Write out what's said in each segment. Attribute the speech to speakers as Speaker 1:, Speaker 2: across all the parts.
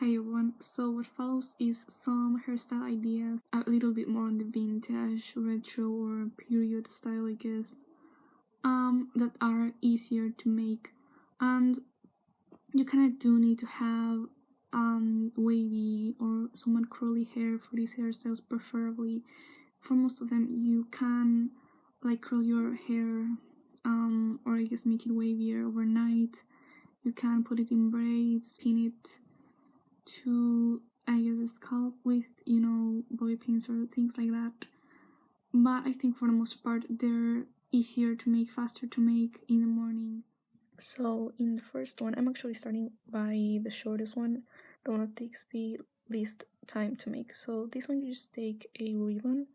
Speaker 1: Hey everyone, so what follows is some hairstyle ideas, a little bit more on the vintage, retro or period style I guess, that are easier to make. And you kinda do need to have wavy or somewhat curly hair for these hairstyles preferably. For most of them you can like curl your hair, or I guess make it wavier overnight. You can put it in braids, pin it to I guess a scalp with, bobby pins or things like that. But I think for the most part they're easier to make, faster to make in the morning. So in the first one, I'm actually starting by the shortest one, the one that takes the least time to make. So this one, you just take a ribbon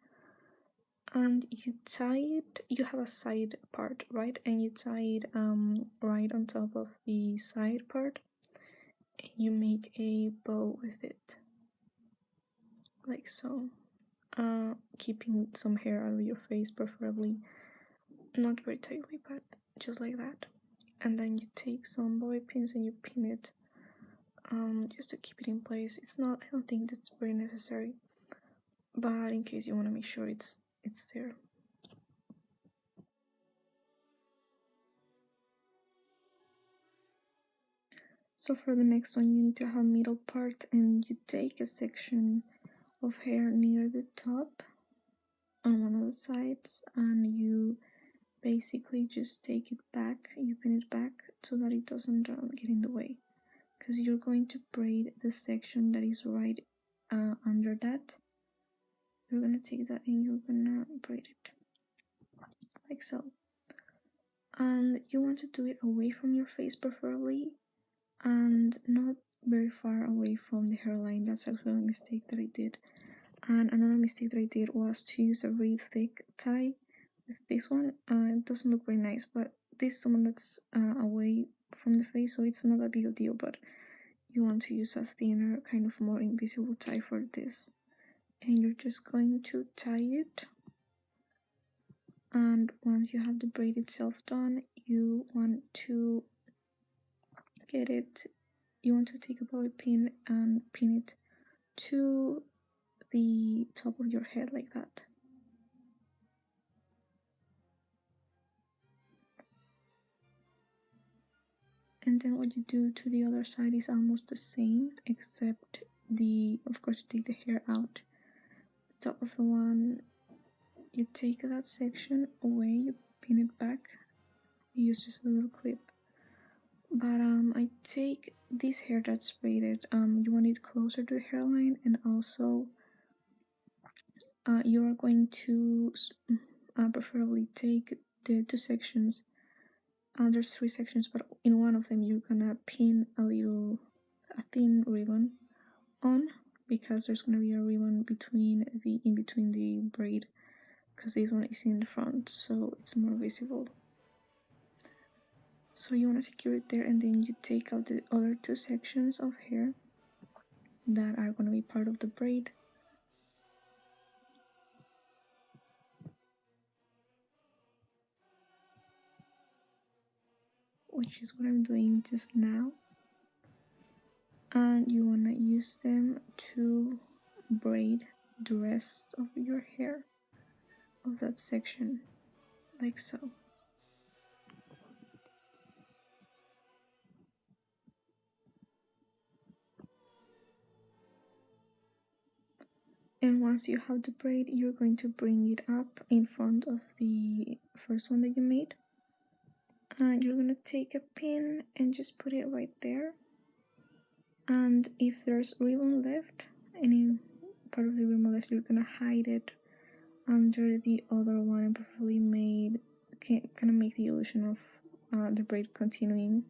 Speaker 1: and you tie it, you have a side part, right? And you tie it right on top of the side part. And you make a bow with it, like so. Keeping some hair out of your face, preferably. Not very tightly, but just like that. And then you take some bobby pins and you pin it, just to keep it in place. I don't think that's very necessary, but in case you want to make sure it's there. So for the next one, you need to have middle part, and you take a section of hair near the top on one of the sides, and you basically just take it back, you pin it back so that it doesn't get in the way, because you're going to braid the section that is right under that. You're gonna take that and you're gonna braid it like so. And you want to do it away from your face preferably, and not very far away from the hairline. That's actually a mistake that I did. And another mistake that I did was to use a really thick tie with this one. It doesn't look very nice, but this is one that's away from the face, so it's not a big deal, but you want to use a thinner, kind of more invisible tie for this. And you're just going to tie it, and once you have the braid itself done, you want to take a bobby pin and pin it to the top of your head like that. And then what you do to the other side is almost the same, except of course you take the hair out. The top of the one, you take that section away, you pin it back, you use just a little clip. But I take this hair that's braided, you want it closer to the hairline, and also you are going to preferably take the two sections. There's three sections, but in one of them you're gonna pin a thin ribbon on, because there's gonna be a ribbon in between the braid, because this one is in the front, so it's more visible. So you want to secure it there, and then you take out the other two sections of hair that are going to be part of the braid. Which is what I'm doing just now. And you want to use them to braid the rest of your hair of that section, like so. And once you have the braid, you're going to bring it up in front of the first one that you made. And you're going to take a pin and just put it right there. And if there's ribbon left, any part of the ribbon left, you're going to hide it under the other one, and preferably kind of make the illusion of the braid continuing.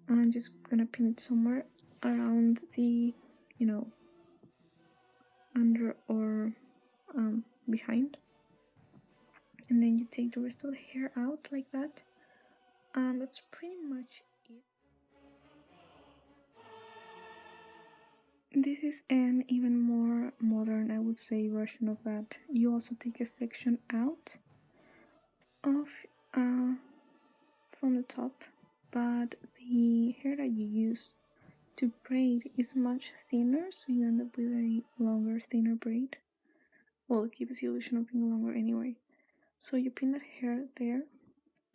Speaker 1: And I'm just going to pin it somewhere around the, under or behind. And then you take the rest of the hair out like that. And that's pretty much it. This is an even more modern, I would say, version of that. You also take a section out of from the top, but the hair that you use to braid is much thinner, so you end up with a longer, thinner braid. Well, it gives the illusion of being longer anyway. So you pin that hair there,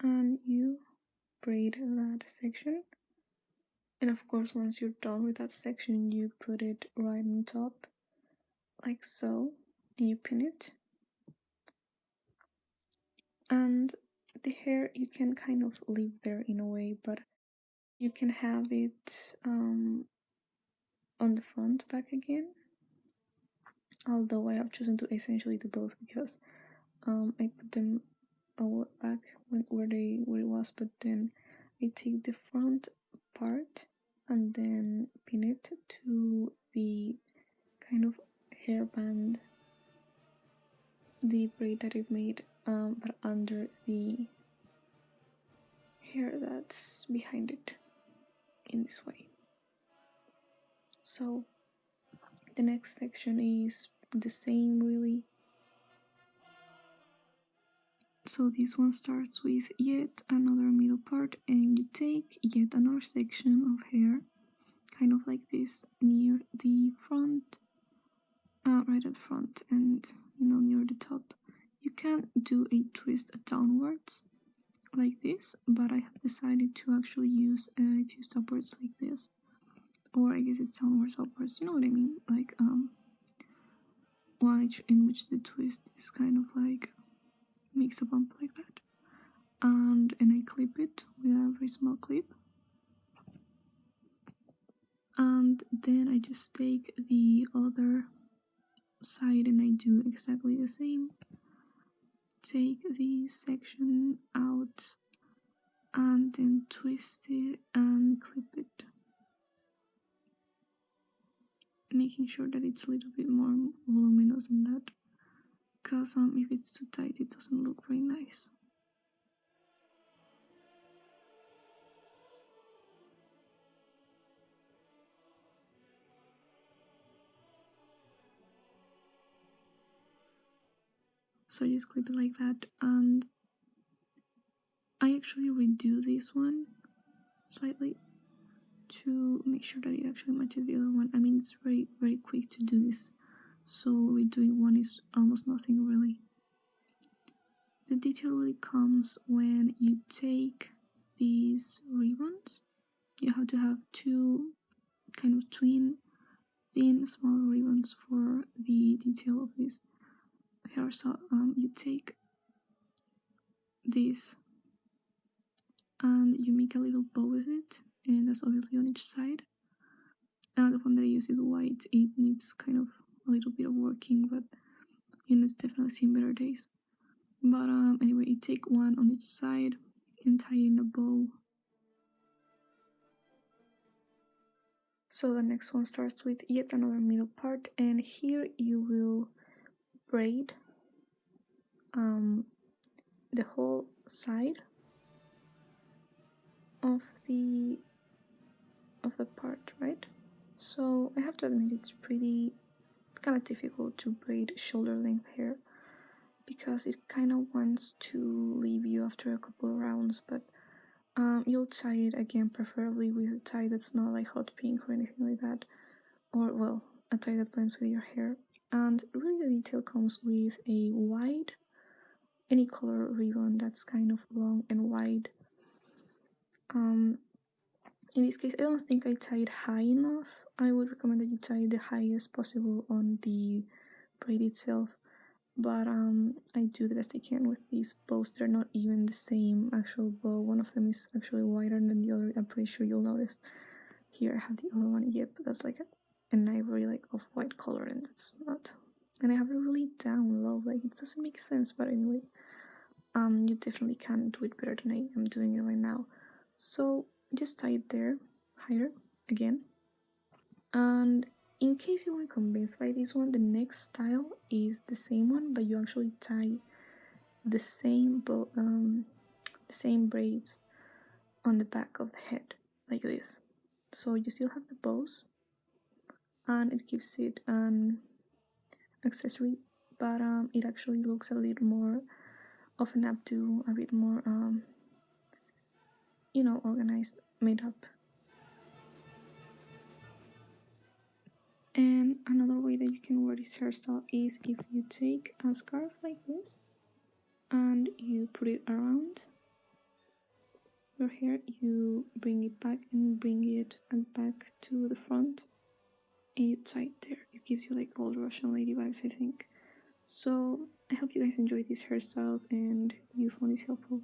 Speaker 1: and you braid that section. And of course, once you're done with that section, you put it right on top, like so, and you pin it. And the hair you can kind of leave there in a way, but you can have it on the front back again. Although I have chosen to essentially do both because I put them back where it was, but then I take the front part and then pin it to the kind of hairband, the braid that I've made, but under the hair that's behind it in this way. So the next section is the same really. So this one starts with yet another middle part, and you take yet another section of hair, kind of like this, near the front, right at the front, and near the top. You can do a twist downwards like this, but I have decided to actually use a twist upwards like this, or I guess it's downwards upwards. You know what I mean? Like one in which the twist is kind of like makes a bump like that, and I clip it with a very small clip, and then I just take the other side and I do exactly the same. Take the section out and then twist it and clip it, making sure that it's a little bit more voluminous than that, because if it's too tight it doesn't look very nice. So I just clip it like that, and I actually redo this one slightly to make sure that it actually matches the other one. I mean, it's very, very quick to do this, so redoing one is almost nothing really. The detail really comes when you take these ribbons. You have to have two kind of twin thin small ribbons for the detail of this hair. So you take this and you make a little bow with it, and that's obviously on each side. And the one that I use is white. It needs kind of a little bit of working, but it's definitely seen better days. But anyway, you take one on each side and tie in a bow. So the next one starts with yet another middle part, and here you will braid the whole side of the part, right? So I have to admit it's kind of difficult to braid shoulder length hair because it kind of wants to leave you after a couple of rounds, but you'll tie it again, preferably with a tie that's not like hot pink or anything like that, or well, a tie that blends with your hair. And really the detail comes with a wide, any color ribbon that's kind of long and wide. In this case, I don't think I tied high enough. I would recommend that you tie the highest possible on the braid itself, but I do the best I can with these bows. They're not even the same actual bow. One of them is actually wider than the other. I'm pretty sure you'll notice. Here I have the other one. Yep, that's like an ivory, like off-white color, and that's not. And I have it really down low. Like it doesn't make sense, but anyway, you definitely can do it better than I am doing it right now. So just tie it there, higher again. And in case you weren't convinced by this one, the next style is the same one, but you actually tie the same braids on the back of the head, like this. So you still have the bows, and it gives it an accessory, but it actually looks a little more of an updo, a bit more organized, made up. And another way that you can wear this hairstyle is if you take a scarf like this and you put it around your hair, you bring it back and bring it back to the front and you tie it there. It gives you like old Russian lady vibes, I think. So I hope you guys enjoyed these hairstyles and you found this helpful.